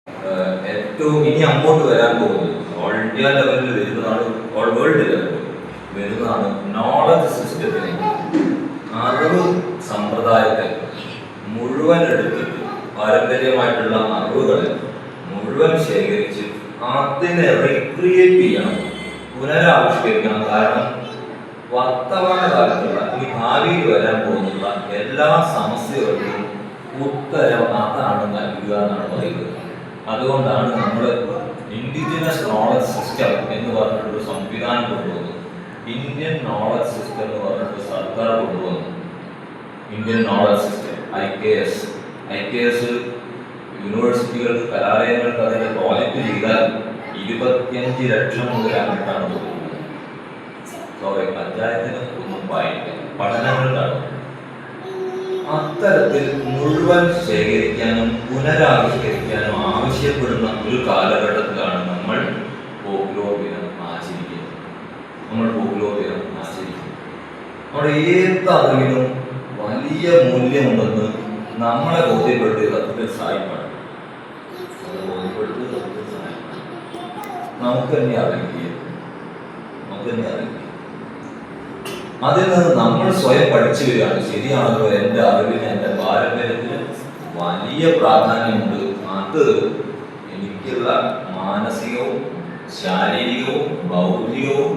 ഏറ്റവും ഇനി അങ്ങോട്ട് വരാൻ പോകുന്നത് ഓൾ ഇന്ത്യ ലെവലിൽ വരുന്നതാണ്, ഓൾ വേൾഡ് ലെവലിൽ വരുന്നതാണ് നോളജ് സിസ്റ്റത്തിനെ, അറിവ് സമ്പ്രദായത്തെ മുഴുവൻ എടുത്തിട്ട് പാരമ്പര്യമായിട്ടുള്ള അറിവുകളെ മുഴുവൻ ശേഖരിച്ച് അതിനെ റീക്രിയേറ്റ് ചെയ്യണം, പുനരാവിഷ്കരിക്കണം. കാരണം വർത്തമാന കാലത്തുള്ള ഈ ഭാവിയിൽ വരാൻ പോകുന്ന എല്ലാ സമസ്യകൾക്കും ഉത്തരം അതാണ് നൽകുക എന്നാണ് പറയുന്നത്. അതുകൊണ്ടാണ് നമ്മൾ ഇൻഡിജിനസ് നോളജ് സിസ്റ്റം എന്ന് പറഞ്ഞിട്ടൊരു സംവിധാനം കൊണ്ടുവന്നത്. ഇന്ത്യൻ നോളജ് സിസ്റ്റം എന്ന് പറഞ്ഞിട്ട് സർക്കാർ കൊണ്ടുവന്നു. ഇന്ത്യൻ നോളജ് സിസ്റ്റം IKS യൂണിവേഴ്സിറ്റികൾക്ക്, കലാലയങ്ങൾക്ക് അതിന്റെ പ്രോജക്റ്റ് ചെയ്താൽ 25 ലക്ഷം മുതലായിട്ടാണ് തോന്നുന്നത്. പഞ്ചായത്തിന് ഒന്നും വായില്ല, പഠനങ്ങളിലാണ്. അത്തരത്തിൽ മുഴുവൻ ശേഖരിക്കാനും പുനരാവിഷ്കരിക്കാനും ആവശ്യപ്പെടുന്ന ഒരു കാലഘട്ടത്തിലാണ് നമ്മൾ പോപ്പുലർ ദിനം ആചരിക്കുന്നത്. നമ്മുടെ ഏത് അറിവിനും വലിയ മൂല്യമുണ്ടെന്ന് നമ്മളെ ബോധ്യപ്പെടുത്തിയ സത്യത്തിൽ സായിപ്പാണ്. നമുക്ക് തന്നെ അറിയിക്കുക. അതിൽ നിന്ന് നമ്മൾ സ്വയം പഠിച്ചു വരികയാണ്. ശരിയാണല്ലോ, എൻ്റെ അറിവിന്, എൻ്റെ പാരമ്പര്യത്തിന് വലിയ പ്രാധാന്യമുണ്ട്. അത് എനിക്കുള്ള മാനസികവും ശാരീരികവും ബൗദ്ധികവും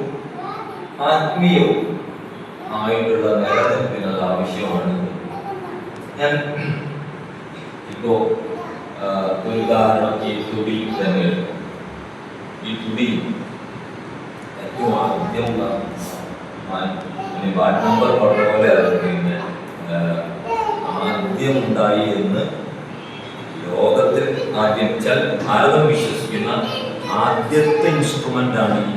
ആത്മീയവും ആയിട്ടുള്ള നിലനിൽപ്പിന് അത് ആവശ്യമാണ്. ഞാൻ ഇപ്പോ ഒരു ഉദാഹരണം ഈ തുടി തന്നെ എടുക്കും. ഈ തുടി ഏറ്റവും ആദ്യം വാർഡ് നമ്പർ പറഞ്ഞ പോലെ പിന്നെ ആദ്യം ഉണ്ടായി എന്ന് ലോകത്തിൽ ആദ്യം വെച്ചാൽ ഭാരതം വിശ്വസിക്കുന്ന ആദ്യത്തെ ഇൻസ്ട്രുമെന്റ് ആണ് ഈ